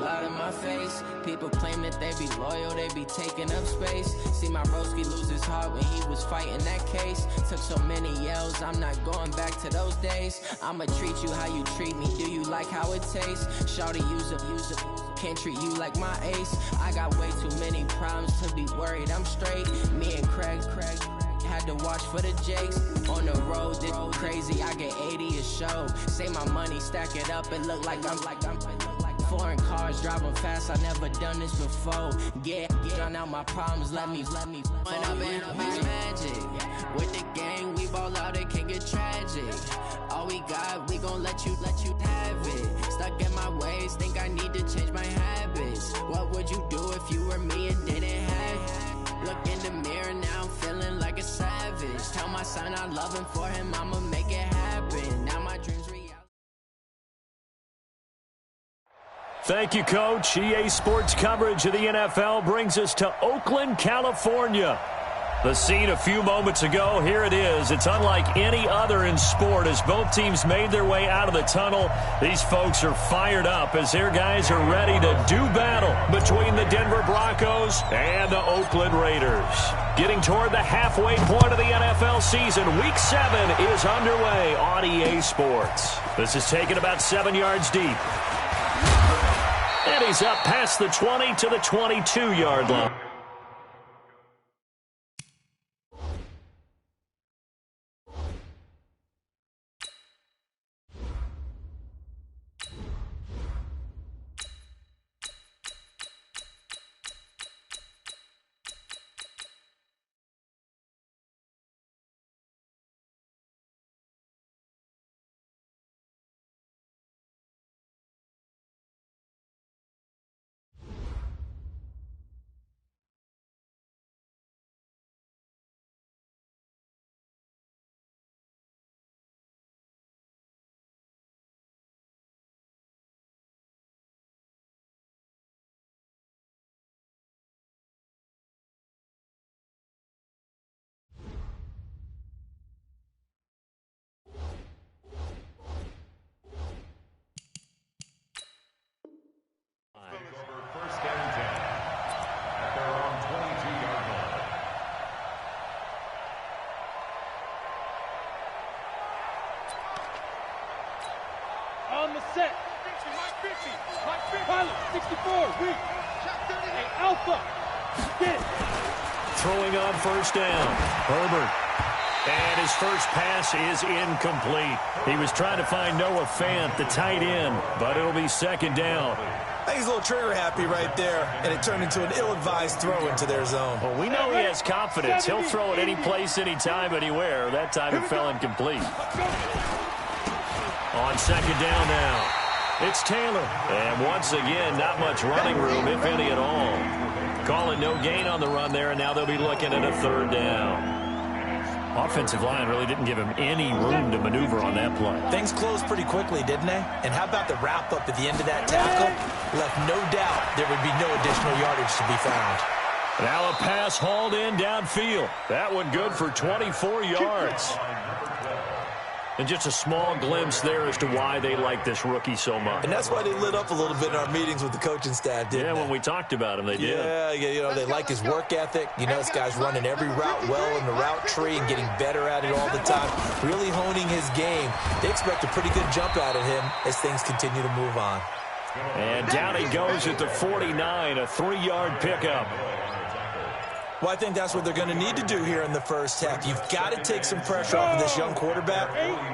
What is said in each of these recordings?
loud in my face. People claim that they be loyal, they be taking up space. See my broski lose his heart when he was fighting that case. Took so many yells, I'm not going back to those days. I'ma treat you how you treat me, do you like how it tastes? Shawty, use up, can't treat you like my ace. I got way too many problems to be worried, I'm straight. Me and Craig had to watch for the Jakes. On the road, this crazy, I get 80 a show. Say my money, stack it up, it look like I'm foreign cars, driving fast, I never done this before. Get out my problems, let me When up and up is magic. With the gang, we ball out, it can get tragic. All we got, we gon' let you have it. Stuck in my ways, think I need to change my habits. What would you do if you were me and didn't have it? Look in the mirror, now I'm feeling like a savage. Tell my son I love him, for him I'ma make it happen. Now my dreams reality. Thank you, Coach. EA Sports coverage of the NFL brings us to Oakland, California. The scene a few moments ago, here it is. It's unlike any other in sport as both teams made their way out of the tunnel. These folks are fired up as their guys are ready to do battle between the Denver Broncos and the Oakland Raiders. Getting toward the halfway point of the NFL season, Week 7 is underway on EA Sports. This is taken about 7 yards deep. And he's up past the 20 to the 22-yard line. On the set. Pilot, 64, weak. Hey, Alpha, get it. Throwing on first down, Herbert. And his first pass is incomplete. He was trying to find Noah Fant, the tight end, but it'll be second down. I think he's a little trigger happy right there, and it turned into an ill-advised throw into their zone. Well, we know he has confidence. He'll throw it any place, anytime, anywhere. That time it fell incomplete. On second down now, it's Taylor. And once again, not much running room, if any at all. Calling no gain on the run there, and now they'll be looking at a third down. Offensive line really didn't give him any room to maneuver on that play. Things closed pretty quickly, didn't they? And how about the wrap-up at the end of that tackle? Left no doubt there would be no additional yardage to be found. Now a pass hauled in downfield. That one good for 24 yards. And just a small glimpse there as to why they like this rookie so much. And that's why they lit up a little bit in our meetings with the coaching staff, didn't they? When we talked about him, they did. Yeah, you know, they like his work ethic. You know, this guy's running every route well in the route tree and getting better at it all the time, really honing his game. They expect a pretty good jump out of him as things continue to move on. And down he goes at the 49, a 3-yard pickup. Well, I think that's what they're going to need to do here in the first half. You've got to take some pressure off of this young quarterback,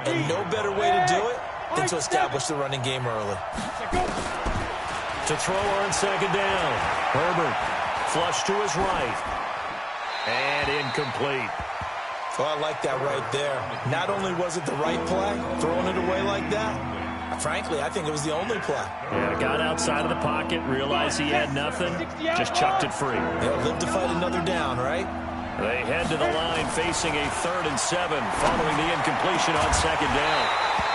and no better way to do it than to establish the running game early. To throw on second down, Herbert flush to his right, and incomplete. Well, I like that right there. Not only was it the right play, throwing it away like that, frankly, I think it was the only play. Yeah, got outside of the pocket, realized he had nothing, just chucked it free. Yeah, live to fight another down, right? They head to the line facing a 3rd and 7 following the incompletion on second down.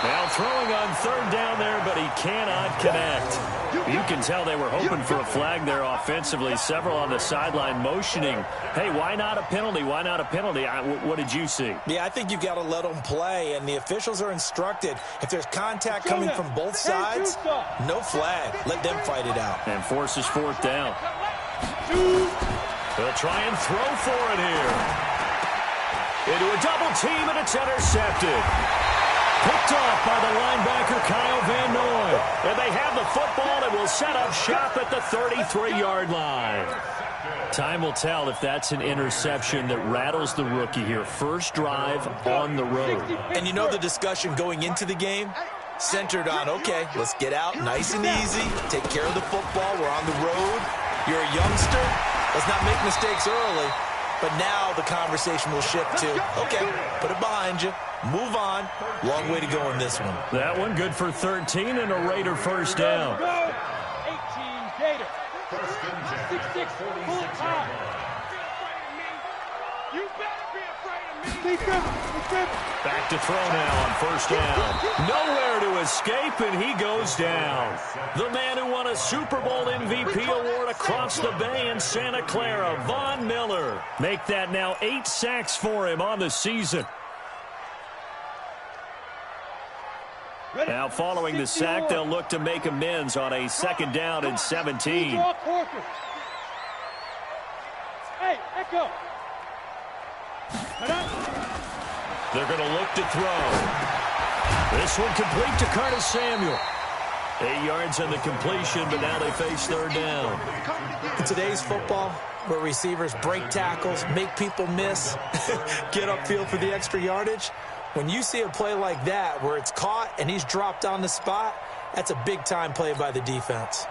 Now throwing on third down there, but he cannot connect. You can tell they were hoping for a flag there offensively. Several on the sideline motioning, hey, why not a penalty? Why not a penalty? What did you see? Yeah, I think you've got to let them play, and the officials are instructed. If there's contact coming from both sides, no flag. Let them fight it out. And forces fourth down. They'll try and throw for it here. Into a double team, and it's intercepted. Picked off by the linebacker, Kyle Van Noy. And they have the football and will set up shop at the 33-yard line. Time will tell if that's an interception that rattles the rookie here. First drive on the road. And you know the discussion going into the game? Centered on, okay, let's get out nice and easy. Take care of the football. We're on the road. You're a youngster. Let's not make mistakes early. But now the conversation will shift to, okay, put it behind you. Move on. Long way to go in this one. That one good for 13 and a Raider first down. 18 Gator. 6'6", pull it high. You better be afraid of me. Back to throw now on first down. Nowhere to escape, and he goes down. The man who won a Super Bowl MVP award across the bay in Santa Clara, Von Miller. Make that now 8 sacks for him on the season. Now following the sack, they'll look to make amends on a second down and 17. Hey, Echo. They're going to look to throw. This one complete to Curtis Samuel. 8 yards on the completion, but now they face third down. In today's football, where receivers break tackles, make people miss, get upfield for the extra yardage, when you see a play like that where it's caught and he's dropped on the spot, that's a big-time play by the defense.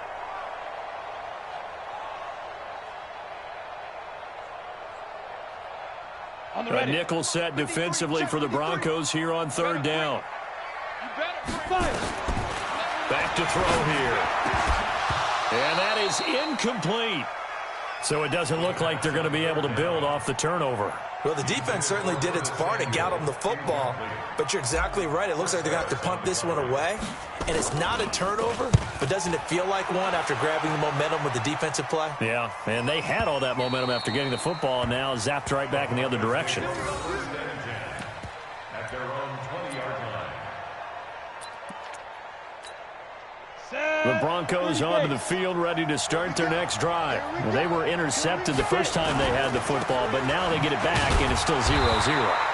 A nickel set defensively for the Broncos here on third down. Back to throw here. And that is incomplete. So it doesn't look like they're going to be able to build off the turnover. Well, the defense certainly did its part to get them the football. But you're exactly right. It looks like they're going to have to punt this one away. And it's not a turnover, but doesn't it feel like one after grabbing the momentum with the defensive play? Yeah, and they had all that momentum after getting the football, and now zapped right back in the other direction. At their own 20-yard line. The Broncos onto the field, ready to start their next drive. Well, they were intercepted the first time they had the football, but now they get it back, and it's still 0-0.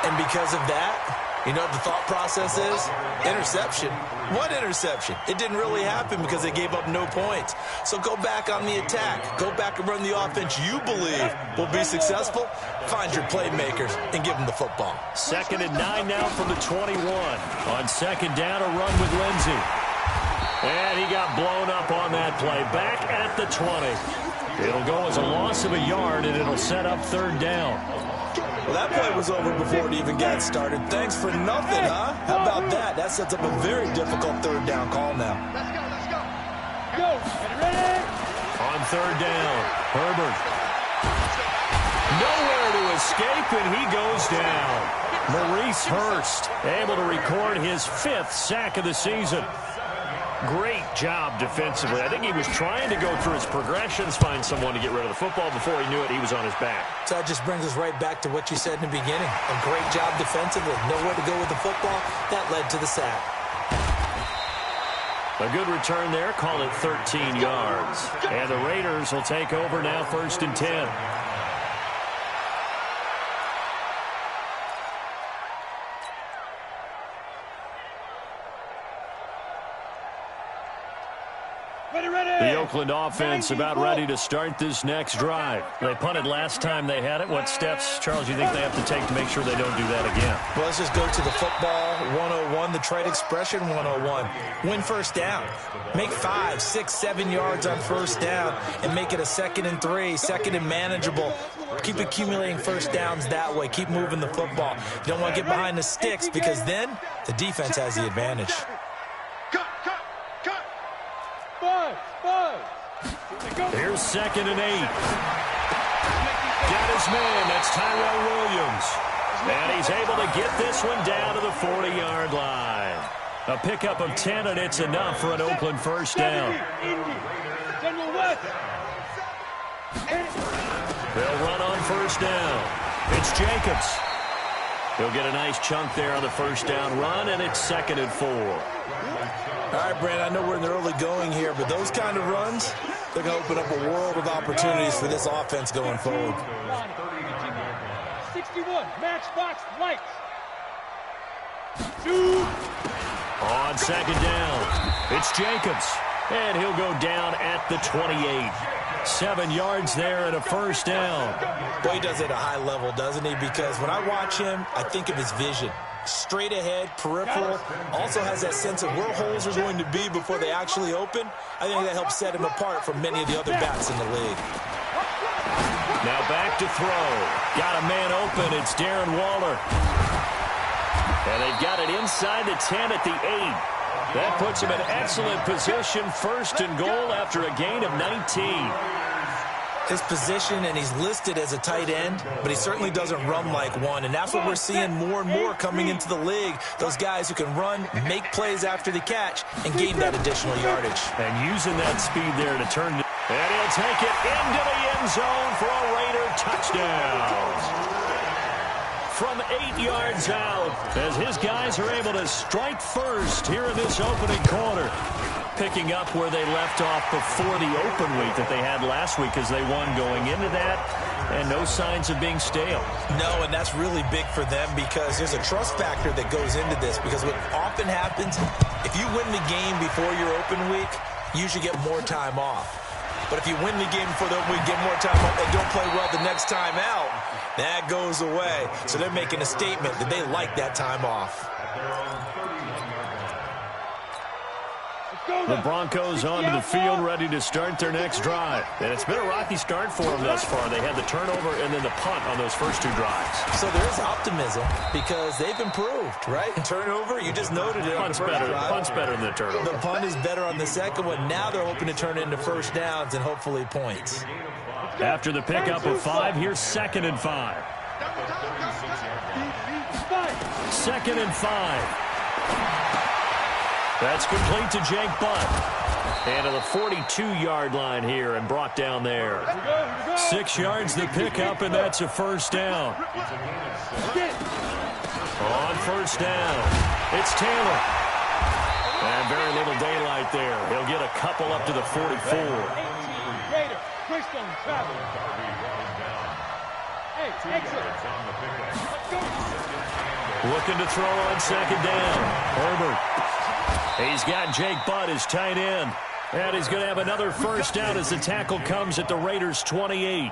And because of that, you know what the thought process is? Interception. What interception? It didn't really happen because they gave up no points. So go back on the attack. Go back and run the offense you believe will be successful. Find your playmakers and give them the football. 2nd and 9 now from the 21. On second down, a run with Lindsey. And he got blown up on that play. Back at the 20. It'll go as a loss of a yard, and it'll set up third down. Well, that play was over before it even got started. Thanks for nothing, huh? How about that? That sets up a very difficult third down call now. Let's go. Go. Ready? On third down, Herbert. Nowhere to escape, and he goes down. Maurice Hurst able to record his 5th sack of the season. Great job defensively. I think he was trying to go through his progressions, find someone to get rid of the football. Before he knew it, he was on his back. So that just brings us right back to what you said in the beginning. A great job defensively. Nowhere to go with the football. That led to the sack. A good return there. Call it 13 yards. And the Raiders will take over now, 1st and 10. The Oakland offense about ready to start this next drive. They punted last time they had it. What steps, Charles, do you think they have to take to make sure they don't do that again? Well, let's just go to the football 101, the trade expression 101. Win first down. Make 5, 6, 7 yards on first down and make it a 2nd and 3, 2nd and manageable. Keep accumulating first downs that way. Keep moving the football. You don't want to get behind the sticks because then the defense has the advantage. Here's 2nd and 8. Got his man. That's Tyrell Williams. And he's able to get this one down to the 40-yard line. A pickup of 10, and it's enough for an Oakland first down. They'll run on first down. It's Jacobs. He'll get a nice chunk there on the first down run, and it's 2nd and 4. All right, Brand, I know we're in the early going here, but those kind of runs, they're going to open up a world of opportunities for this offense going forward. 61, matchbox lights. On 2nd down, it's Jacobs, and he'll go down at the 28. 7 yards there and a first down. Boy, he does it at a high level, doesn't he? Because when I watch him, I think of his vision. Straight ahead, peripheral, also has that sense of where holes are going to be before they actually open. I think that helps set him apart from many of the other backs in the league. Now back to throw. Got a man open. It's Darren Waller. And they've got it inside the 10 at the 8. That puts him in excellent position, 1st and goal after a gain of 19. His position, and he's listed as a tight end, but he certainly doesn't run like one, and that's what we're seeing more and more coming into the league. Those guys who can run, make plays after the catch, and gain that additional yardage. And using that speed there to turn, and he'll take it into the end zone for a Raider touchdown. From 8 yards out, as his guys are able to strike first here in this opening quarter. Picking up where they left off before the open week that they had last week as they won going into that, and no signs of being stale. No, and that's really big for them because there's a trust factor that goes into this, because what often happens, if you win the game before your open week, you usually get more time off. But if you win the game before the open week, get more time off, and don't play well the next time out, that goes away. So they're making a statement that they like that time off. The Broncos onto the field, ready to start their next drive. And it's been a rocky start for them thus far. They had the turnover and then the punt on those first 2 drives. So there is optimism because they've improved, right? Turnover, you just noted it. Punt's better. Punt's better than the turnover. The punt is better on the second one. Now they're hoping to turn it into first downs and hopefully points. After the pickup of 5, here's 2nd and 5. 2nd and 5. That's complete to Jake Butt. And to the 42-yard line here and brought down there. 6 yards the pickup, and that's a first down. On first down, it's Taylor. And very little daylight there. He'll get a couple up to the 44. Looking to throw on 2nd down. Herbert. He's got Jake Butt as tight end. And he's going to have another first down as the tackle comes at the Raiders' 28.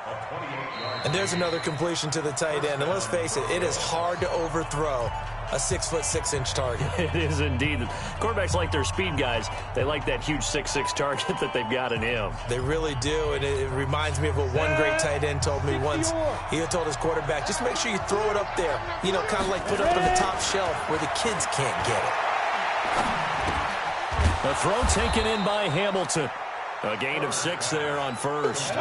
And there's another completion to the tight end. And let's face it, it is hard to overthrow a 6', 6" target. It is indeed. Quarterbacks like their speed guys. They like that huge 6'6" target that they've got in him. They really do, and it reminds me of what one great tight end told me once. He told his quarterback, just make sure you throw it up there. You know, kind of like put it up on the top shelf where the kids can't get it. A throw taken in by Hamilton. A gain of 6 there on first.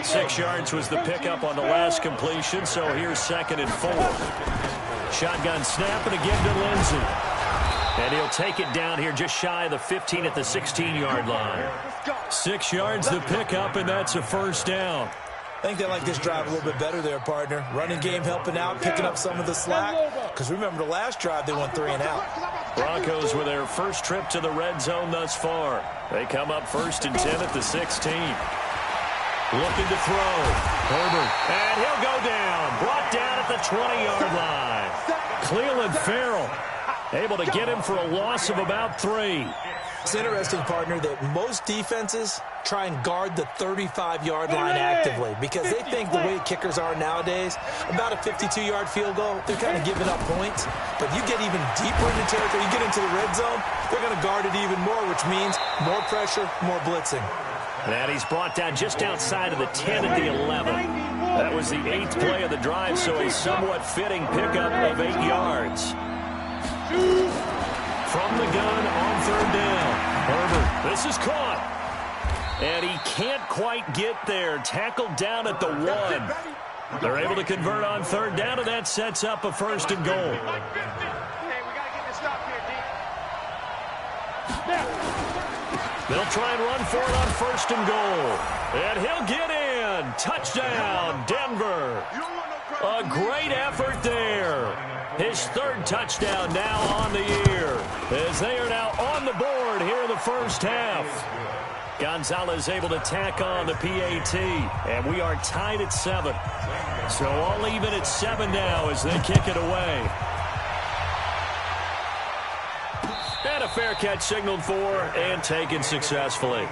6 yards was the pickup on the last completion, so here's 2nd and 4. Shotgun snap, and again to Lindsey. And he'll take it down here just shy of the 15 at the 16-yard line. 6 yards the pickup, and that's a first down. I think they like this drive a little bit better there, partner. Running game helping out, picking up some of the slack. Because remember, the last drive, they went 3 and out. Broncos with their first trip to the red zone thus far. They come up 1st and 10 at the 16. Looking to throw. Herbert. And he'll go down. Brought down at the 20-yard line. Cleveland Farrell able to get him for a loss of about 3. It's interesting, partner, that most defenses try and guard the 35-yard line actively because they think the way kickers are nowadays, about a 52-yard field goal, they're kind of giving up points. But you get even deeper into territory, you get into the red zone, they're going to guard it even more, which means more pressure, more blitzing. And he's brought down just outside of the 10 at the 11. That was the 8th play of the drive, so a somewhat fitting pickup of 8 yards. From the gun on 3rd down. Herbert, this is caught. And he can't quite get there. Tackled down at the 1. They're able to convert on 3rd down, and that sets up a 1st and goal. They'll try and run for it on 1st and goal. And he'll get in. Touchdown, Denver. A great effort there. His 3rd touchdown now on the year, as they are now on the board here in the first half. Gonzalez able to tack on the PAT, and we are tied at 7. So all even at 7 now as they kick it away. And a fair catch signaled for and taken successfully.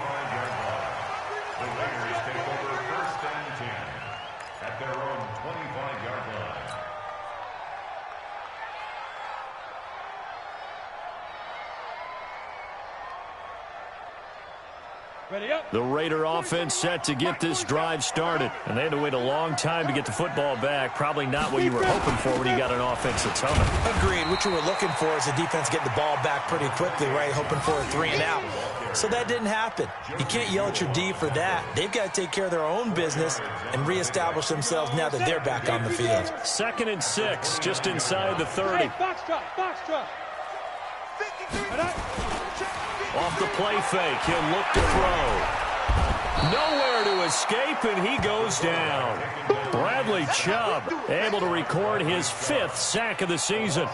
The Raider offense set to get this drive started. And they had to wait a long time to get the football back. Probably not what you were hoping for when you got an offense that's humming. Agreed. What you were looking for is the defense getting the ball back pretty quickly, right? Hoping for a 3 and out. So that didn't happen. You can't yell at your D for that. They've got to take care of their own business and reestablish themselves now that they're back on the field. 2nd and 6, just inside the 30. Box drop. Off the play fake, he'll look to throw. Nowhere to escape, and he goes down. Bradley Chubb able to record his 5th sack of the season.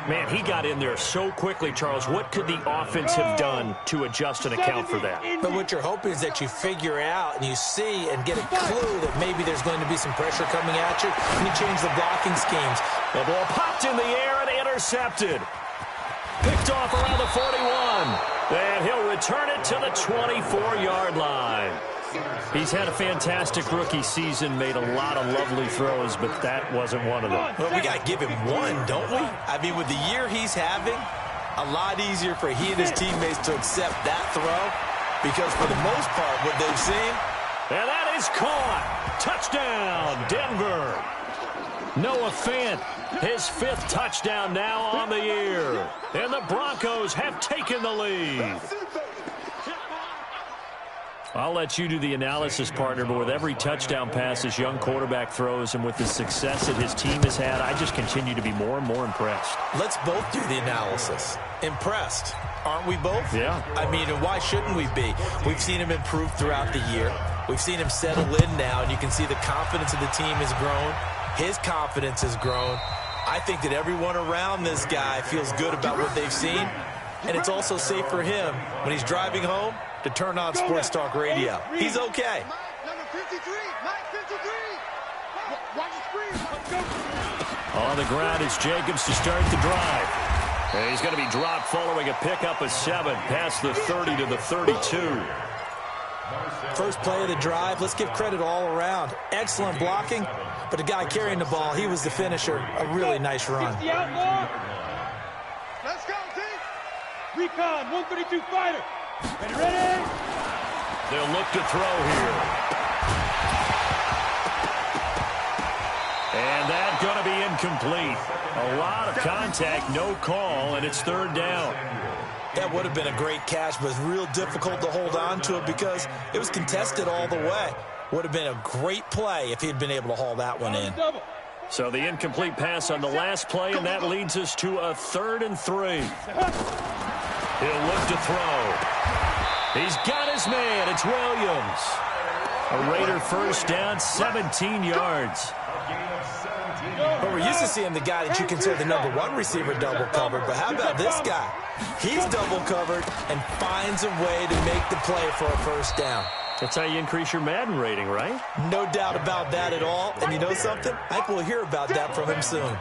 Man, he got in there so quickly, Charles. What could the offense have done to adjust and account for that? But what you're hoping is that you figure out and you see and get a clue that maybe there's going to be some pressure coming at you, and you change the blocking schemes. The ball popped in the air and intercepted. Picked off around the 41. And he'll return it to the 24-yard line. He's had a fantastic rookie season, made a lot of lovely throws, but that wasn't one of them. Well, we got to give him one, don't we? I mean, with the year he's having, a lot easier for he and his teammates to accept that throw, because for the most part, what they've seen. And that is caught. Touchdown, Denver. Noah Fant, his 5th touchdown now on the year. And the Broncos have taken the lead. I'll let you do the analysis, partner, but with every touchdown pass this young quarterback throws and with the success that his team has had, I just continue to be more and more impressed. Let's both do the analysis. Impressed. Aren't we both? Yeah. I mean, and why shouldn't we be? We've seen him improve throughout the year. We've seen him settle in now, and you can see the confidence of the team has grown. His confidence has grown. I think that everyone around this guy feels good about what they've seen, and it's also safe for him when he's driving home to turn on Sports Talk Radio. He's okay. Number 53, Mike 53. Watch the screen. On the ground is Jacobs to start the drive. And he's going to be dropped following a pickup of 7 past the 30 to the 32. First play of the drive. Let's give credit all around. Excellent blocking. But the guy carrying the ball, he was the finisher. A really nice run. The outlaw. Let's go, team. Recon, 132 fighter. Ready? They'll look to throw here. And that's going to be incomplete. A lot of contact, no call, and it's 3rd down. That would have been a great catch, but it's real difficult to hold on to it because it was contested all the way. Would have been a great play if he'd been able to haul that one in. So the incomplete pass on the last play, and that leads us to a 3rd and 3. He'll look to throw. He's got his man. It's Williams. A Raider first down, 17 yards. But we're used to seeing the guy that you consider the number 1 receiver double covered. But how about this guy? He's double covered and finds a way to make the play for a first down. That's how you increase your Madden rating, right? No doubt about that at all. And you know something? I think we'll hear about that from him soon.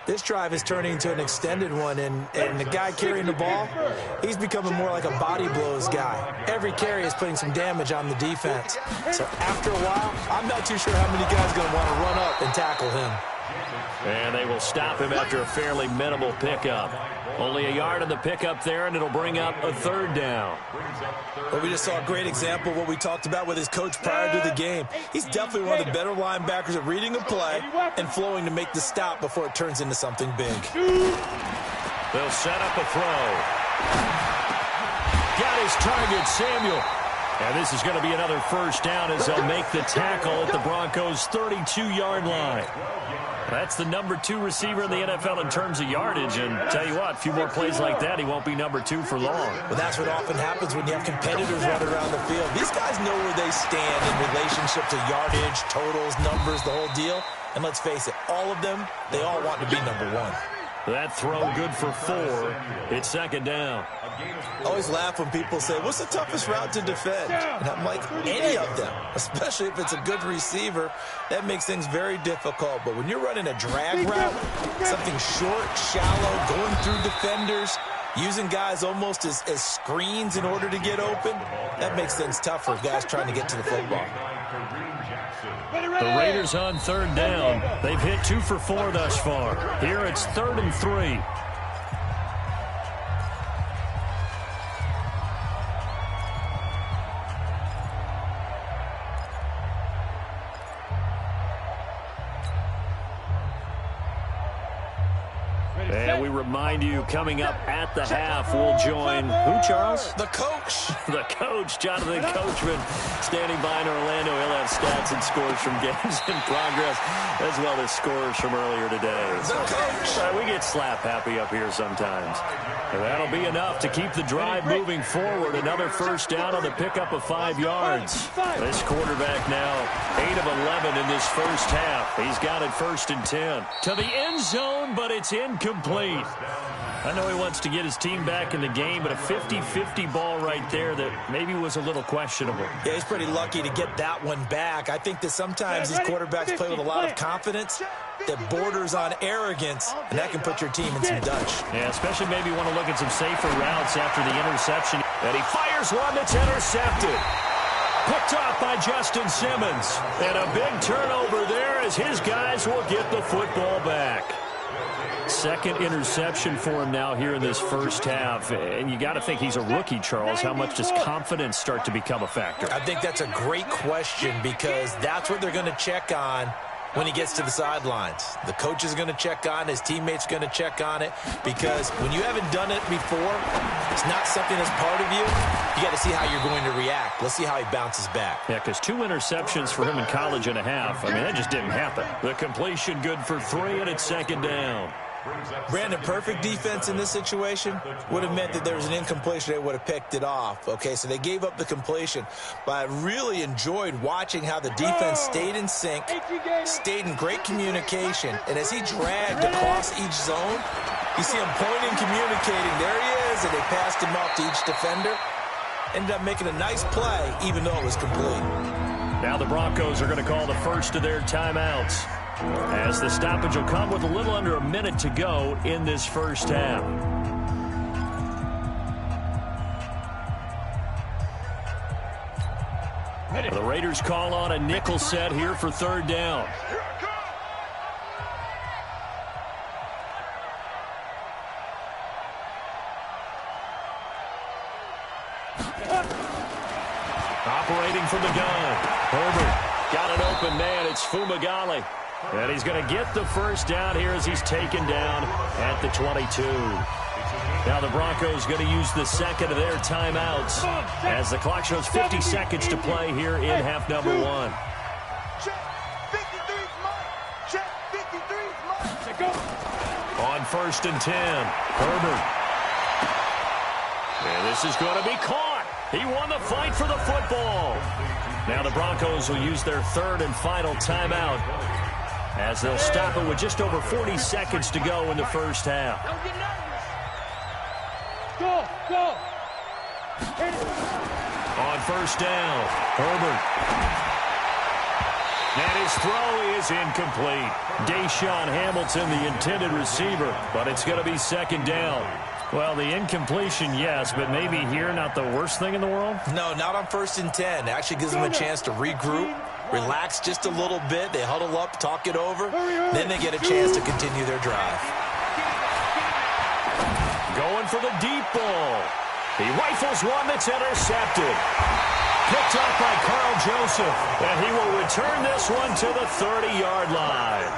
This drive is turning into an extended one, and the guy carrying the ball, he's becoming more like a body blows guy. Every carry is putting some damage on the defense. So after a while, I'm not too sure how many guys are going to want to run up and tackle him. And they will stop him after a fairly minimal pickup. Only a yard on the pickup there, and it'll bring up a 3rd down. But we just saw a great example of what we talked about with his coach prior to the game. He's definitely one of the better linebackers at reading a play and flowing to make the stop before it turns into something big. They'll set up a throw. Got his target, Samuel. And this is going to be another first down as they'll make the tackle at the Broncos' 32-yard line. That's the number 2 receiver in the NFL in terms of yardage. And tell you what, a few more plays like that, he won't be number 2 for long. Well, that's what often happens when you have competitors running around the field. These guys know where they stand in relationship to yardage, totals, numbers, the whole deal. And let's face it, all of them, they all want to be number 1. That throw good for 4. It's second down. I always laugh when people say, what's the toughest route to defend? And I'm like, any of them, especially if it's a good receiver. That makes things very difficult. But when you're running a drag route, something short, shallow, going through defenders, using guys almost as screens in order to get open, that makes things tough for guys trying to get to the football. The Raiders on third down. They've hit 2 for 4 thus far. Here it's 3rd and 3. And we remind you, coming up at the half, we'll join who, Charles? The coach. The coach, Jonathan Coachman, standing by in Orlando. He'll have stats and scores from games in progress, as well as scores from earlier today. The coach. We get slap happy up here sometimes. And that'll be enough to keep the drive moving forward. Another first down on the pickup of 5 yards. This quarterback now 8 of 11 in this first half. He's got it 1st and 10. To the end zone, but it's incomplete. I know he wants to get his team back in the game, but a 50-50 ball right there that maybe was a little questionable. Yeah, he's pretty lucky to get that one back. I think that sometimes these quarterbacks play with a lot of confidence that borders on arrogance, and that can put your team in some Dutch. Yeah, especially maybe want to look at some safer routes after the interception. And he fires one that's intercepted. Picked off by Justin Simmons. And a big turnover there as his guys will get the football back. Second interception for him now here in this first half. And you got to think he's a rookie, Charles. How much does confidence start to become a factor? I think that's a great question because that's what they're going to check on when he gets to the sidelines. The coach is going to check on, his teammates going to check on it, because when you haven't done it before, it's not something that's part of you. You got to see how you're going to react. Let's see how he bounces back. Yeah, because 2 interceptions for him in college and a half. I mean, that just didn't happen. The completion good for 3, and it's second down. Brandon, perfect defense in this situation would have meant that there was an incompletion. They would have picked it off. Okay, so they gave up the completion. But I really enjoyed watching how the defense stayed in sync, stayed in great communication. And as he dragged across each zone, you see him pointing, communicating. There he is, and they passed him off to each defender. Ended up making a nice play, even though it was complete. Now the Broncos are going to call the first of their timeouts, as the stoppage will come with a little under a minute to go in this first half. The Raiders call on a nickel set here for third down. Operating from the gun, Herbert got an open man. It's Fumagalli. And he's going to get the first down here as he's taken down at the 22. Now the Broncos going to use the second of their timeouts as the clock shows 50 seconds to play here in half number 1. Check 53's mine. Check 53's mine. Go. On 1st and 10, Herbert. And this is going to be caught. He won the fight for the football. Now the Broncos will use their third and final timeout as they'll stop it with just over 40 seconds to go in the first half. Don't get nervous. Go. On 1st down, Herbert. And his throw is incomplete. Deshaun Hamilton, the intended receiver, but it's going to be second down. Well, the incompletion, yes, but maybe here not the worst thing in the world? No, not on 1st and 10. It actually gives them a chance to regroup, relax just a little bit. They huddle up, talk it over. Then they get a chance to continue their drive. Going for the deep ball. He rifles one that's intercepted. Picked up by Carl Joseph, and he will return this one to the 30-yard line.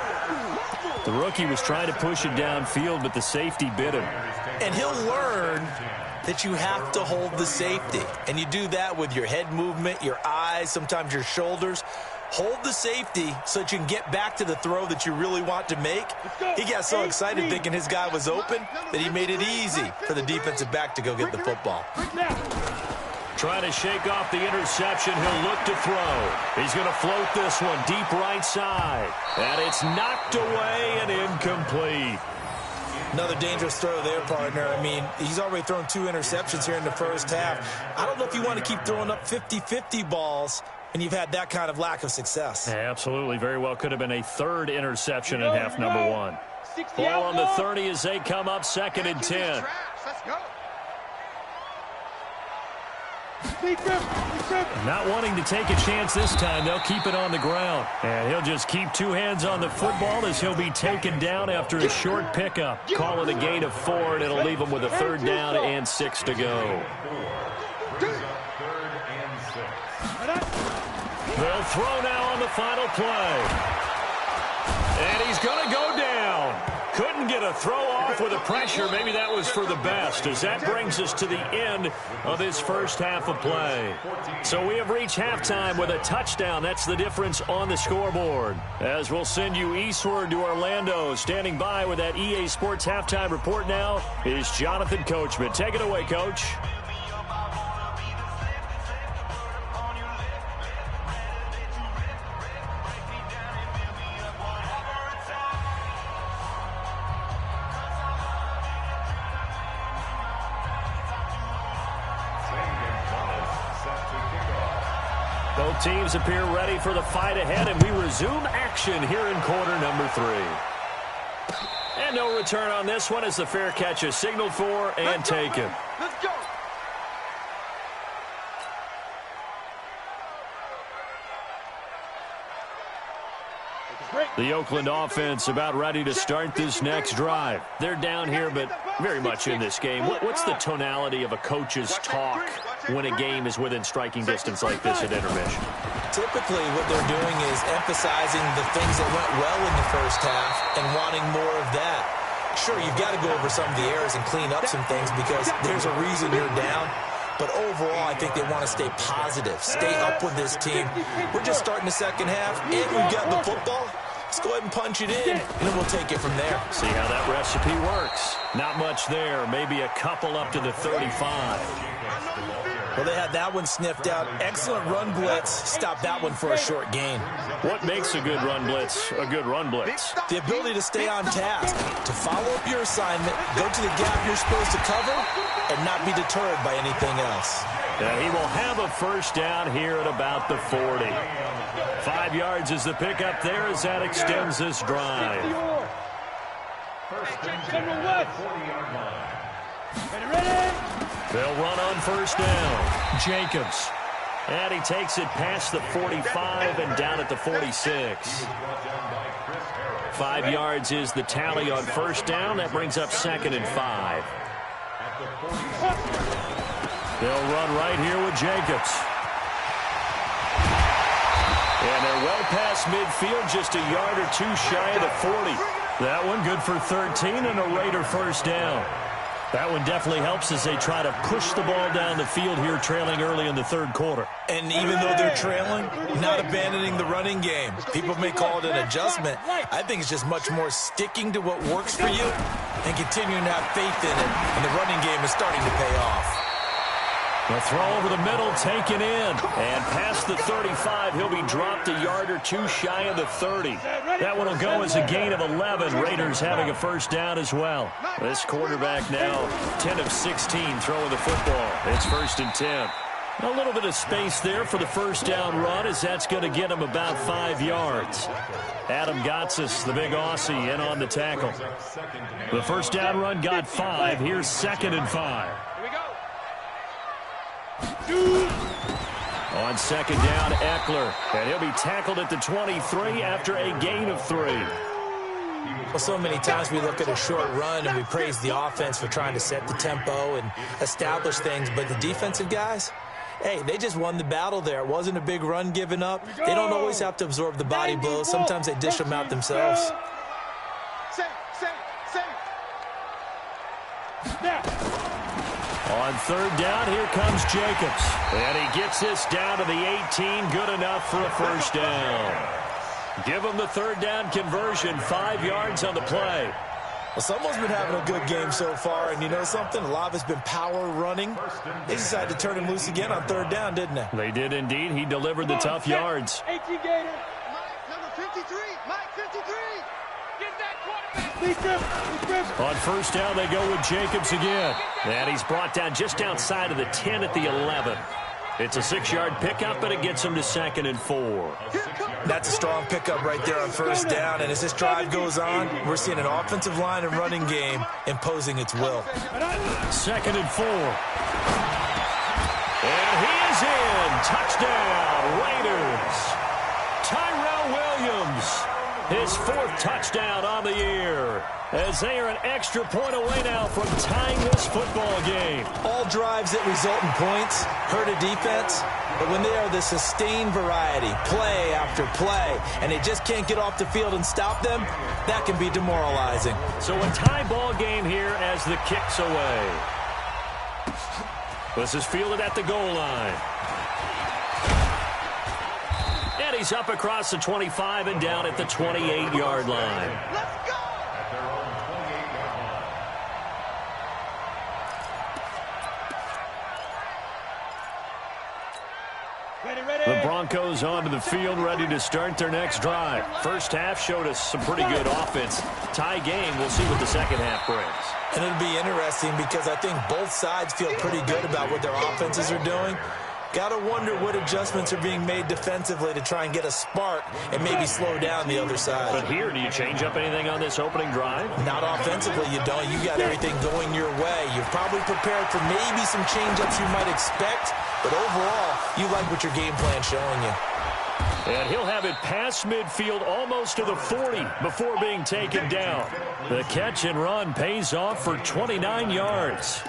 The rookie was trying to push it downfield, but the safety bit him. And he'll learn that you have to hold the safety. And you do that with your head movement, your eyes, sometimes your shoulders. Hold the safety so that you can get back to the throw that you really want to make. He got so excited thinking his guy was open that he made it easy for the defensive back to go get the football. Trying to shake off the interception. He'll look to throw. He's going to float this one deep right side. And it's knocked away and incomplete. Another dangerous throw there, partner. I mean, he's already thrown 2 interceptions here in the first half. I don't know if you want to keep throwing up 50-50 balls and you've had that kind of lack of success. Yeah, absolutely. Very well could have been a 3rd interception in half number 1. Ball on the 30 as they come up 2nd and 10. Let's go. Not wanting to take a chance this time. They'll keep it on the ground. And he'll just keep 2 hands on the football as he'll be taken down after a short pickup. Call it a gain of 4, and it'll leave him with a 3rd down and 6 to go. They'll throw now on the final play. And he's going to go down. Couldn't get a throw off with the pressure. Maybe that was for the best, as that brings us to the end of this first half of play. So we have reached halftime with a touchdown. That's the difference on the scoreboard. As we'll send you eastward to Orlando. Standing by with that EA Sports halftime report now is Jonathan Coachman. Take it away, Coach. Both teams appear ready for the fight ahead, and we resume action here in quarter number 3. And no return on this one as the fair catch is signaled for and taken. Let's go. The Oakland offense about ready to start this next drive. They're down here, but very much in this game. What's the tonality of a coach's talk when a game is within striking distance like this at intermission? Typically, what they're doing is emphasizing the things that went well in the first half and wanting more of that. Sure, you've got to go over some of the errors and clean up some things because there's a reason you're down. But overall, I think they want to stay positive, stay up with this team. We're just starting the second half, and we've got the football. Let's go ahead and punch it in, and then we'll take it from there. See how that recipe works. Not much there. Maybe a couple up to the 35. Well, they had that one sniffed out. Excellent run blitz. Stop that one for a short gain. What makes a good run blitz a good run blitz? The ability to stay on task, to follow up your assignment, go to the gap you're supposed to cover, and not be deterred by anything else. And he will have a first down here at about the 40. 5 yards is the pickup there as that extends this drive. They'll run on first down. Jacobs. And he takes it past the 45 and down at the 46. 5 yards is the tally on first down. That brings up 2nd and 5. They'll run right here with Jacobs. And they're well past midfield, just a yard or 2 shy of the 40. That one good for 13 and a Raider first down. That one definitely helps as they try to push the ball down the field here, trailing early in the 3rd quarter. And even though they're trailing, not abandoning the running game. People may call it an adjustment. I think it's just much more sticking to what works for you and continuing to have faith in it. And the running game is starting to pay off. The throw over the middle, taken in. And past the 35, he'll be dropped a yard or 2 shy of the 30. That one will go as a gain of 11. Raiders having a first down as well. This quarterback now 10 of 16 throwing the football. It's 1st and 10. A little bit of space there for the first down run as that's going to get him about 5 yards. Adam Gotsis, the big Aussie, in on the tackle. The first down run got 5. Here's 2nd and 5. On 2nd down, Eckler. And he'll be tackled at the 23 after a gain of 3. Well, so many times we look at a short run and we praise the offense for trying to set the tempo and establish things. But the defensive guys, hey, they just won the battle there. It wasn't a big run given up. They don't always have to absorb the body blows. Sometimes they dish them out themselves. On third down, here comes Jacobs. And he gets this down to the 18. Good enough for a first down. Give him the third down conversion. 5 yards on the play. Well, someone's been having a good game so far, and you know something? A lot of it's been power running. They decided to turn him loose again on third down, didn't they? They did indeed. He delivered the tough yards. 18 Gator. Mike, number 53. Mike, 53. Get that quarterback. On first down, they go with Jacobs again. And he's brought down just outside of the 10 at the 11. It's a 6-yard pickup, but it gets him to 2nd and 4. That's a strong pickup right there on first down. And as this drive goes on, we're seeing an offensive line and running game imposing its will. 2nd and 4. And he is in. Touchdown, Raiders. Tyrell Williams, his 4th touchdown on the year, as they are an extra point away now from tying this football game. All drives that result in points hurt a defense, but when they are the sustained variety, play after play, and they just can't get off the field and stop them, that can be demoralizing. So a tie ball game here as the kick's away. This is fielded at the goal line. And he's up across the 25 and down at the 28-yard line. Let's go. The Broncos onto the field, ready to start their next drive. First half showed us some pretty good offense. Tie game, we'll see what the second half brings. And it'll be interesting because I think both sides feel pretty good about what their offenses are doing. Got to wonder what adjustments are being made defensively to try and get a spark and maybe slow down the other side. But here, do you change up anything on this opening drive? Not offensively, you don't. You got everything going your way. You've probably prepared for maybe some change-ups you might expect, but overall, you like what your game plan's showing you. And he'll have it past midfield almost to the 40 before being taken down. The catch and run pays off for 29 yards.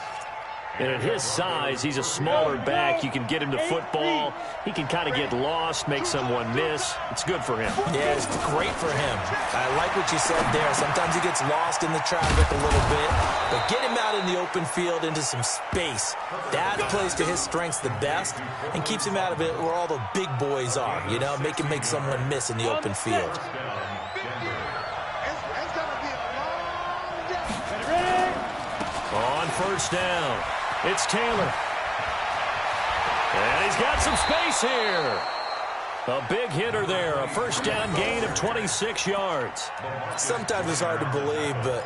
And at his size, he's a smaller back. You can get him to football. He can kind of get lost, make someone miss. It's good for him. Yeah, it's great for him. I like what you said there. Sometimes he gets lost in the traffic a little bit. But get him out in the open field into some space. That plays to his strengths the best and keeps him out of it where all the big boys are. You know, make him make someone miss in the open field. On first down, it's Taylor. And he's got some space here. A big hitter there, a first down gain of 26 yards. Sometimes it's hard to believe, but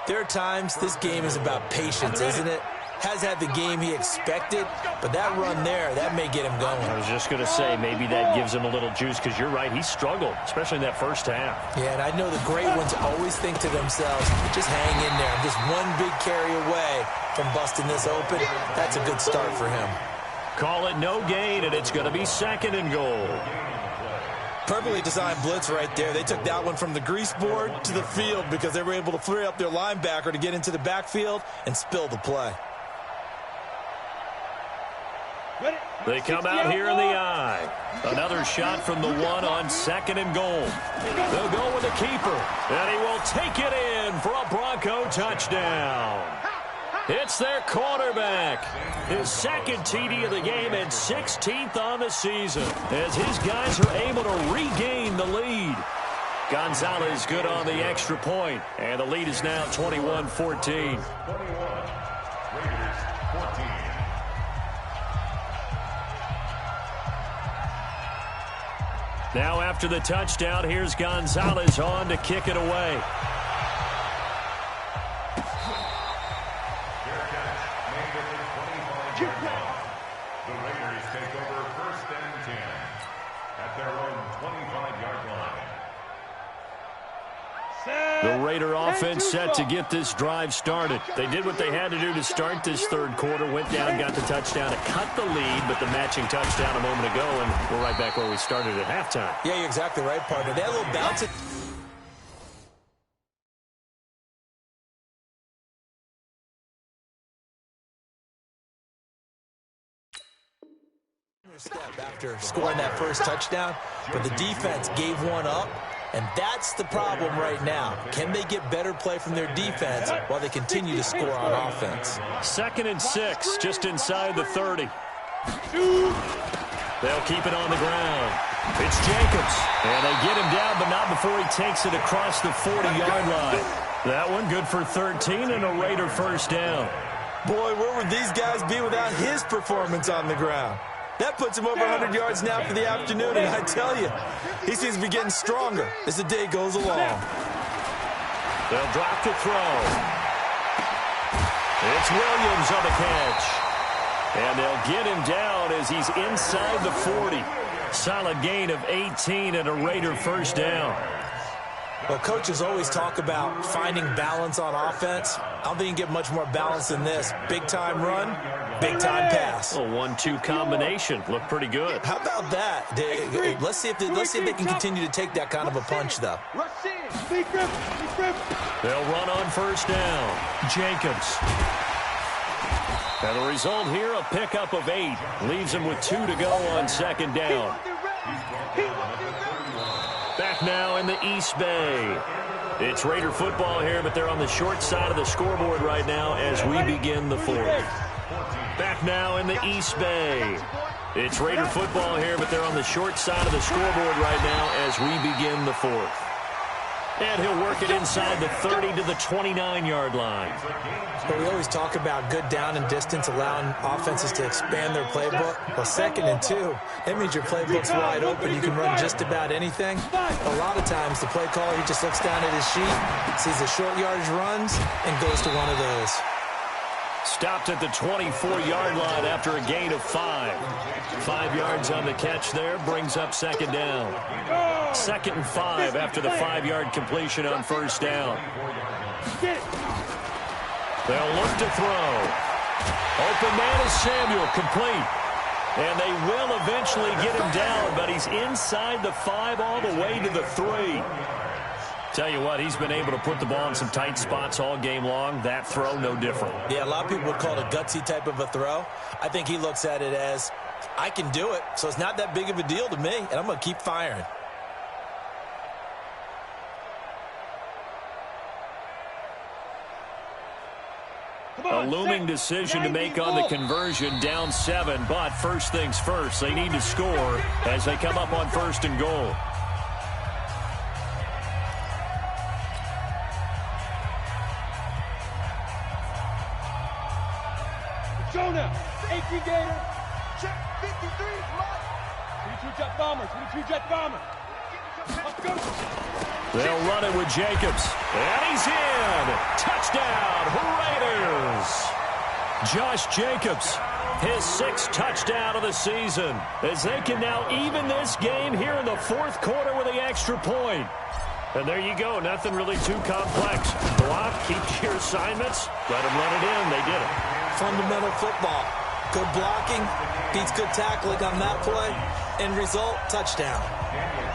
there are times this game is about patience, isn't it? Has had the game he expected, but that run there, that may get him going. I was just going to say, maybe that gives him a little juice, because you're right, he struggled, especially in that first half. Yeah, and I know the great ones always think to themselves, just hang in there. I'm just one big carry away from busting this open. That's a good start for him. Call it no gain, and it's going to be 2nd and goal. Perfectly designed blitz right there. They took that one from the grease board to the field because they were able to free up their linebacker to get into the backfield and spill the play. They come out here in the eye. Another shot from the 1 on 2nd and goal. They'll go with the keeper, and he will take it in for a Bronco touchdown. It's their quarterback. His 2nd TD of the game and 16th on the season, as his guys are able to regain the lead. Gonzalez good on the extra point, and the lead is now 21-14. Now after the touchdown, here's Gonzalez on to kick it away. The Raiders take over 1st and 10 at their own 25-yard line. The Raider offense set to get this drive started. They did what they had to do to start this third quarter, went down, got the touchdown to cut the lead, but the matching touchdown a moment ago, and we're right back where we started at halftime. Yeah, you're exactly right, partner. They had a little bounce. Step after scoring that first touchdown, but the defense gave one up And that's the problem right now. Can they get better play from their defense while they continue to score on offense? 2nd and 6, just inside the 30. They'll keep it on the ground. It's Jacobs. And they get him down, but not before he takes it across the 40-yard line. That one good for 13 and a Raider first down. Boy, where would these guys be without his performance on the ground? That puts him over 100 yards now for the afternoon, and I tell you, he seems to be getting stronger as the day goes along. They'll drop the throw. It's Williams on the catch. And they'll get him down as he's inside the 40. Solid gain of 18 and a Raider first down. Well, coaches always talk about finding balance on offense. I don't think you can get much more balance than this. Big-time run, big-time pass. A 1-2 combination. Looked pretty good. How about that? Let's see if they can continue to take that kind of a punch, though. They'll run on first down. Jacobs. And the result here, a pickup of 8. Leaves him with 2 to go on 2nd down. Back now in the East Bay. It's Raider football here, but they're on the short side of the scoreboard right now as we begin the 4th. Back now in the East Bay. It's Raider football here, but they're on the short side of the scoreboard right now as we begin the 4th. And he'll work it inside the 30 to the 29-yard line. But we always talk about good down and distance, allowing offenses to expand their playbook. Well, 2nd and 2, that means your playbook's wide open. You can run just about anything. A lot of times, the play caller, he just looks down at his sheet, sees the short yardage runs, and goes to one of those. Stopped at the 24-yard line after a gain of 5. 5 yards on the catch there, brings up 2nd down. 2nd and 5 after the 5-yard completion on first down. They'll look to throw. Open man is Samuel, complete. And they will eventually get him down, but he's inside the 5 all the way to the 3. Tell you what, he's been able to put the ball in some tight spots all game long. That throw, no different. Yeah, a lot of people would call it a gutsy type of a throw. I think he looks at it as, I can do it, so it's not that big of a deal to me, and I'm going to keep firing. A looming decision to make on the conversion, down 7, but first things first, they need to score as they come up on 1st and goal. Jonah, 18 Gator, check 53, Mike. 22 Jet Bomber, 22 Jet Bomber. Let's go. They'll run it with Jacobs. And he's in. Touchdown, Raiders. Josh Jacobs, his 6th touchdown of the season, as they can now even this game here in the 4th quarter with the extra point. And there you go. Nothing really too complex. Block, keep your assignments, let them run it in. They did it. Fundamental football. Good blocking, beats good tackling on that play, end result, touchdown.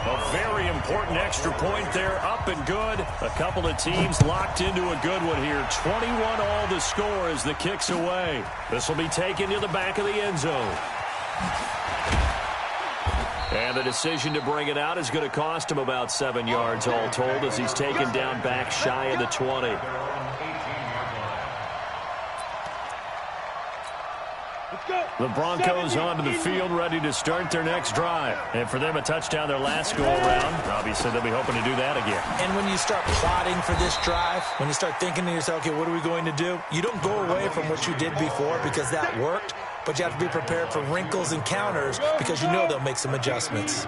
A very important extra point there, up and good. A couple of teams locked into a good one here. 21 all the score as the kick's away. This will be taken to the back of the end zone. And the decision to bring it out is going to cost him about 7 yards all told as he's taken down back shy of the 20. The Broncos onto the field, ready to start their next drive. And for them, a touchdown their last go-around. Obviously, they'll be hoping to do that again. And when you start plotting for this drive, when you start thinking to yourself, okay, what are we going to do? You don't go away from what you did before because that worked, but you have to be prepared for wrinkles and counters because you know they'll make some adjustments.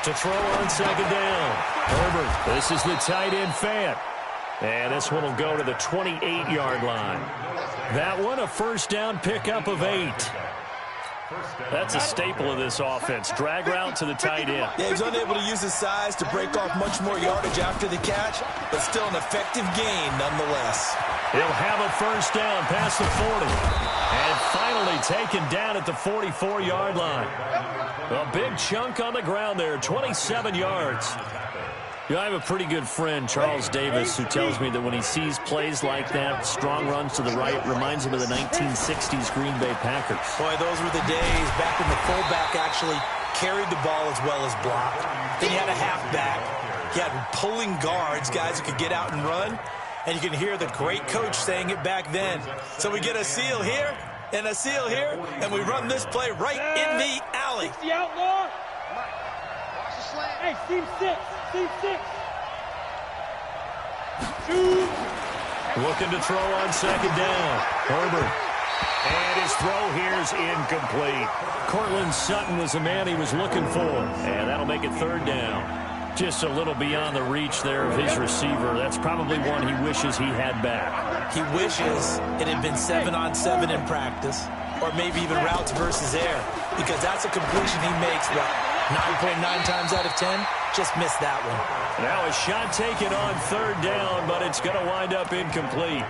To throw on 2nd down. Herbert, this is the tight end Fant. And this one will go to the 28-yard line. That one, a first down pickup of 8. That's a staple of this offense. Drag route to the tight end. Yeah, he's unable to use his size to break off much more yardage after the catch, but still an effective gain nonetheless. He'll have a first down past the 40. And finally taken down at the 44-yard line. A big chunk on the ground there, 27 yards. You know, I have a pretty good friend, Charles Davis, who tells me that when he sees plays like that, strong runs to the right, reminds him of the 1960s Green Bay Packers. Boy, those were the days back when the fullback actually carried the ball as well as blocked. Then you had a halfback. You had pulling guards, guys who could get out and run. And you can hear the great coach saying it back then. So we get a seal here and a seal here, and we run this play right in the alley. The outlaw. Hey, team 6. Team 6. Looking to throw on second down. Herbert. And his throw here is incomplete. Cortland Sutton was the man he was looking for. And that'll make it third down. Just a little beyond the reach there of his receiver. That's probably one he wishes he had back. He wishes it had been 7-on-7 in practice, or maybe even routes versus air, because that's a completion he makes, what, 9.9 times out of 10? Just missed that one. Now a shot taken on third down, but it's going to wind up incomplete.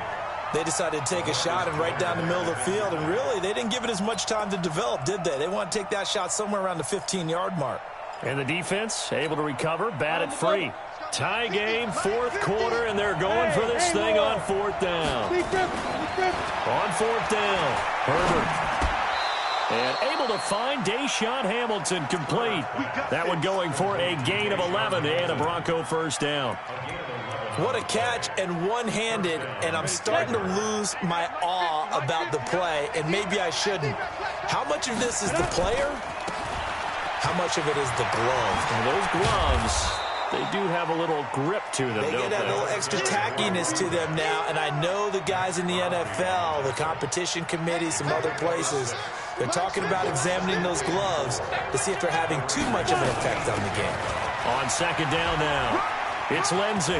They decided to take a shot and right down the middle of the field, and really, they didn't give it as much time to develop, did they? They want to take that shot somewhere around the 15-yard mark. And the defense able to recover, bat it free. Tie game, fourth quarter, and they're going for this thing on fourth down. On fourth down, Herbert. And able to find Deshaun Hamilton complete. That one going for a gain of 11 and a Bronco first down. What a catch, and one-handed, and I'm starting to lose my awe about the play, and maybe I shouldn't. How much of this is the player? How much of it is the glove? And those gloves, they do have a little grip to them, They get a little extra tackiness to them now, and I know the guys in the NFL, the competition committee, some other places, they're talking about examining those gloves to see if they're having too much of an effect on the game. On second down now, it's Lindsey.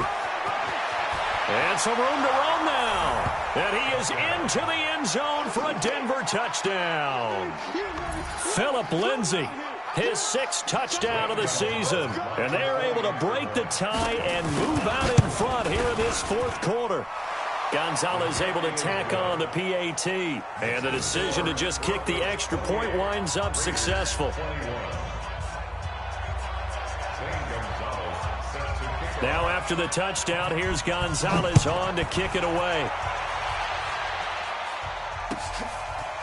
And some room to roam now. And he is into the end zone for a Denver touchdown. Phillip Lindsey. His 6th touchdown of the season. And they're able to break the tie and move out in front here in this fourth quarter. Gonzalez able to tack on the PAT. And the decision to just kick the extra point winds up successful. Now after the touchdown, here's Gonzalez on to kick it away.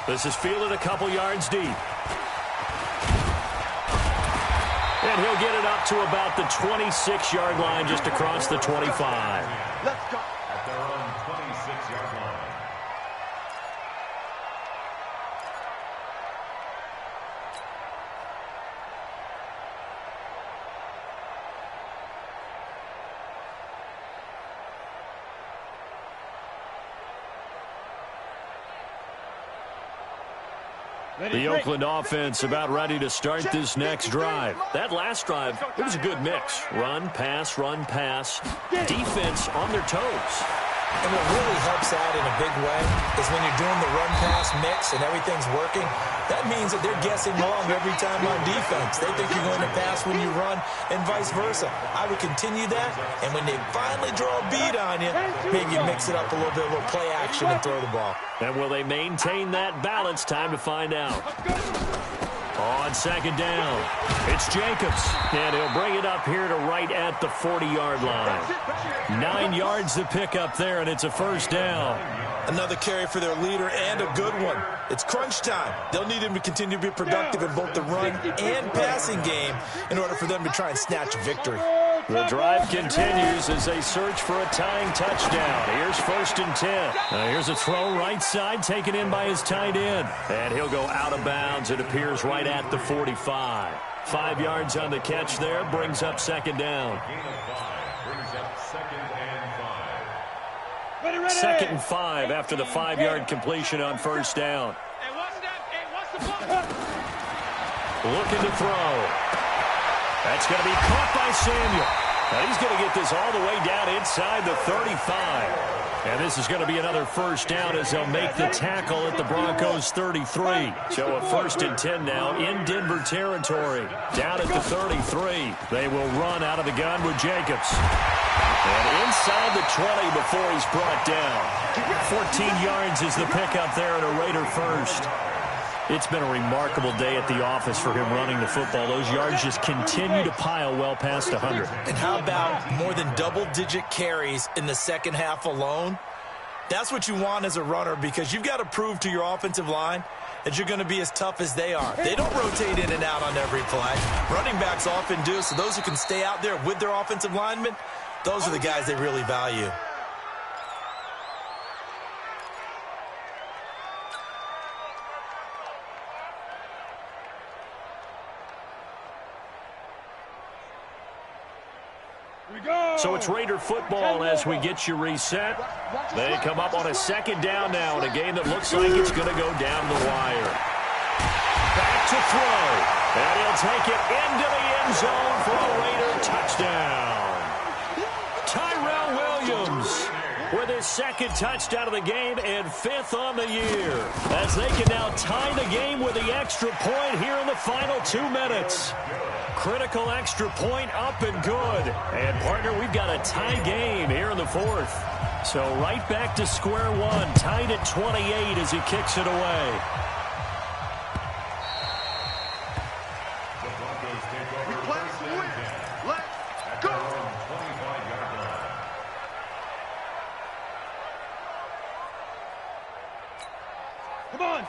This is fielded a couple yards deep. And he'll get it up to about the 26-yard line, just across the 25. Let's go. At their own 26-yard line. The Oakland offense about ready to start this next drive. That last drive, it was a good mix. Run, pass, defense on their toes. And what really helps out in a big way is when you're doing the run-pass mix and everything's working, that means that they're guessing wrong every time on defense. They think you're going to pass when you run and vice versa. I would continue that, and when they finally draw a bead on you, maybe you mix it up a little bit, a little play action and throw the ball. And will they maintain that balance? Time to find out. On second down, it's Jacobs, and he'll bring it up here to right at the 40-yard line. 9 yards to pick up there, and it's a first down. Another carry for their leader, and a good one. It's crunch time. They'll need him to continue to be productive in both the run and passing game in order for them to try and snatch a victory. The drive continues as they search for a tying touchdown. Here's 1st and 10. Here's a throw right side taken in by his tight end. And he'll go out of bounds. It appears right at the 45. 5 yards on the catch there. Brings up second down. Brings up 2nd and 5. Second and 5 after the 5-yard completion on first down. Looking to throw. That's going to be caught by Samuel. Now he's going to get this all the way down inside the 35. And this is going to be another first down as they'll make the tackle at the Broncos' 33. So a 1st and 10 now in Denver territory. Down at the 33. They will run out of the gun with Jacobs. And inside the 20 before he's brought down. 14 yards is the pickup there and a Raider first. It's been a remarkable day at the office for him running the football. Those yards just continue to pile well past 100. And how about more than double-digit carries in the second half alone? That's what you want as a runner, because you've got to prove to your offensive line that you're going to be as tough as they are. They don't rotate in and out on every play. Running backs often do, so those who can stay out there with their offensive linemen, those are the guys they really value. So it's Raider football as we get you reset. They come up on a second down now in a game that looks like it's going to go down the wire. Back to throw. And he'll take it into the end zone for a Raider touchdown. Tyrell Williams with his second touchdown of the game and 5th on the year, as they can now tie the game with the extra point here in the final 2 minutes. Critical extra point up and good. And, partner, we've got a tie game here in the 4th. So right back to square one, tied at 28 as he kicks it away.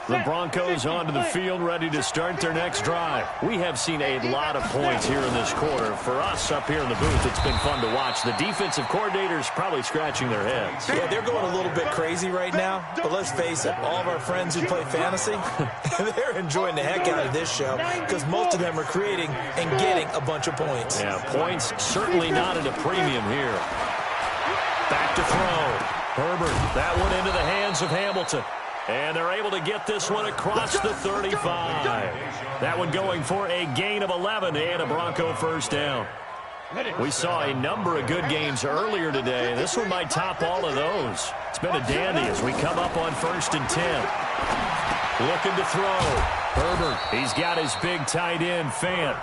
The Broncos onto the field, ready to start their next drive. We have seen a lot of points here in this quarter. For us up here in the booth, it's been fun to watch. The defensive coordinators probably scratching their heads. Yeah, they're going a little bit crazy right now. But let's face it, all of our friends who play fantasy, they're enjoying the heck out of this show because most of them are creating and getting a bunch of points. Yeah, points certainly not at a premium here. Back to throw. Herbert, that one into the hands of Hamilton. And they're able to get this one across the 35. That one going for a gain of 11 and a Bronco first down. We saw a number of good games earlier today. This one might top all of those. It's been a dandy as we come up on 1st and 10. Looking to throw. Herbert, he's got his big tight end, Fant.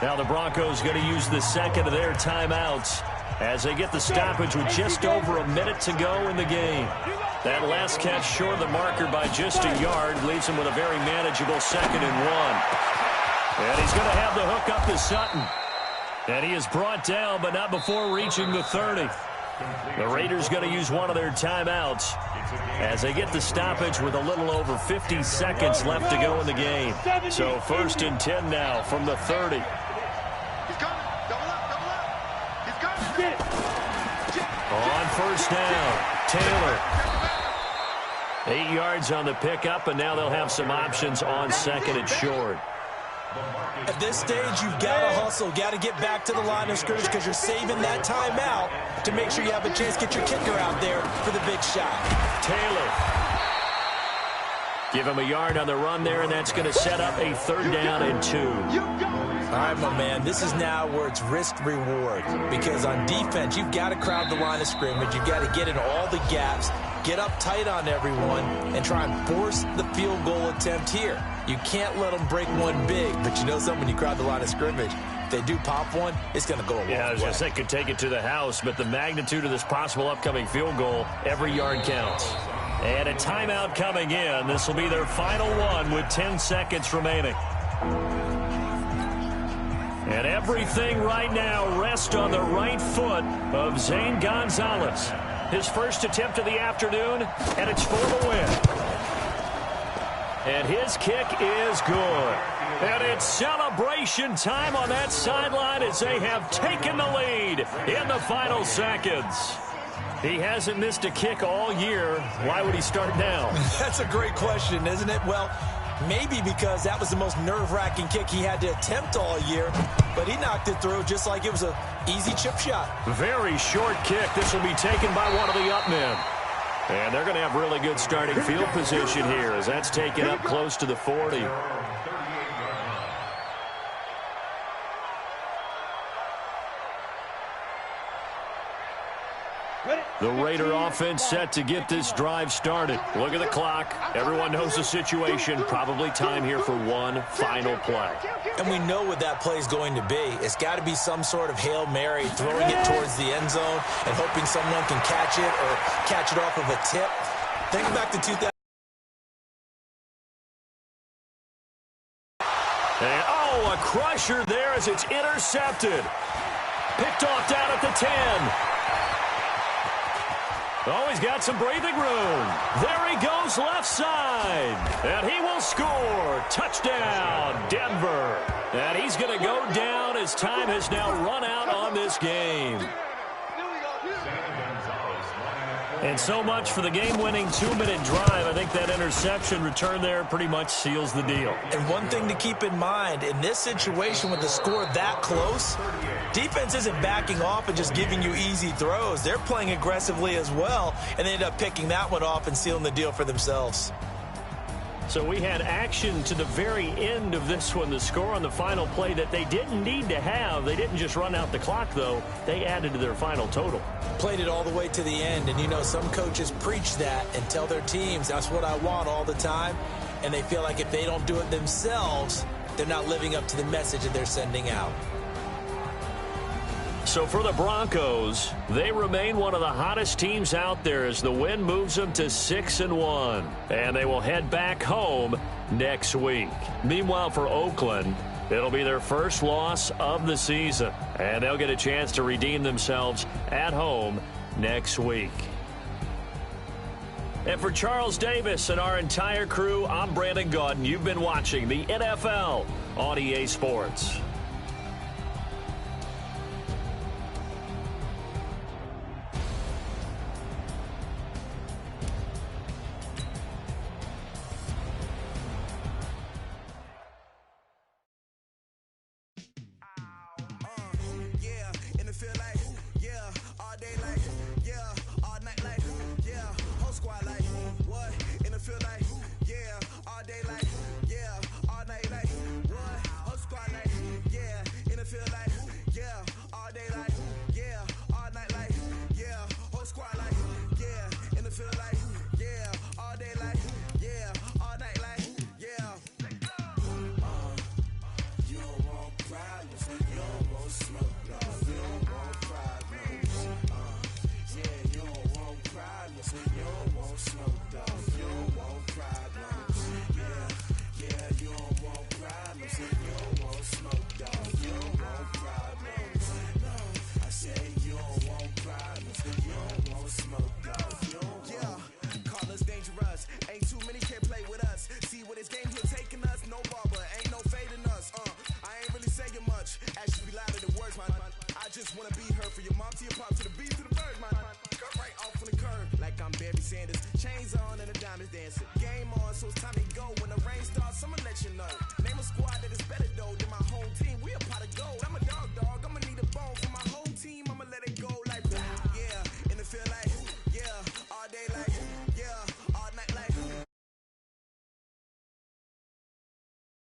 Now the Broncos going to use the second of their timeouts as they get the stoppage with just over a minute to go in the game. That last catch short of the marker by just a yard leaves him with a very manageable 2nd and 1. And he's going to have the hook up to Sutton. And he is brought down, but not before reaching the 30. The Raiders going to use one of their timeouts as they get the stoppage with a little over 50 seconds left to go in the game. So 1st and 10 now from the 30. On 1st down, Taylor. 8 yards on the pickup, and now they'll have some options on 2nd and short. At this stage, you've got to hustle, got to get back to the line of scrimmage because you're saving that timeout to make sure you have a chance to get your kicker out there for the big shot. Taylor. Give him a yard on the run there, and that's going to set up a 3rd down and 2. All right, my man, this is now where it's risk-reward because on defense, you've got to crowd the line of scrimmage. You've got to get in all the gaps, get up tight on everyone, and try and force the field goal attempt here. You can't let them break one big, but you know something, when you crowd the line of scrimmage, if they do pop one, it's going to go a long way. Yeah, I was going to say could take it to the house, but the magnitude of this possible upcoming field goal, every yard counts. And a timeout coming in. This will be their final one with 10 seconds remaining. And everything right now rests on the right foot of Zane Gonzalez. His first attempt of the afternoon, and it's for the win. And his kick is good. And it's celebration time on that sideline as they have taken the lead in the final seconds. He hasn't missed a kick all year. Why would he start now? That's a great question, isn't it? Well, maybe because that was the most nerve-wracking kick he had to attempt all year, but he knocked it through just like it was an easy chip shot. Very short kick. This will be taken by one of the up men. And they're going to have really good starting field position here as that's taken up close to the 40. The Raider offense set to get this drive started. Look at the clock. Everyone knows the situation. Probably time here for one final play. And we know what that play is going to be. It's got to be some sort of Hail Mary, throwing it towards the end zone and hoping someone can catch it or catch it off of a tip. Think back to 2000. And, oh, a crusher there as it's intercepted. Picked off down at the 10. Oh, he's got some breathing room. There he goes left side. And he will score. Touchdown, Denver. And he's going to go down as time has now run out on this game. And so much for the game-winning 2-minute drive. I think that interception return there pretty much seals the deal. And one thing to keep in mind, in this situation with the score that close, defense isn't backing off and just giving you easy throws. They're playing aggressively as well, and they end up picking that one off and sealing the deal for themselves. So we had action to the very end of this one, the score on the final play that they didn't need to have. They didn't just run out the clock, though. They added to their final total. Played it all the way to the end, and you know some coaches preach that and tell their teams that's what I want all the time, and they feel like if they don't do it themselves, they're not living up to the message that they're sending out. So for the Broncos, they remain one of the hottest teams out there as the win moves them to 6-1. And they will head back home next week. Meanwhile, for Oakland, it'll be their first loss of the season. And they'll get a chance to redeem themselves at home next week. And for Charles Davis and our entire crew, I'm Brandon Gaudin. You've been watching the NFL on EA Sports. Chains on and the diamonds dancing. Game on, so it's time to go. When the rain starts, I'm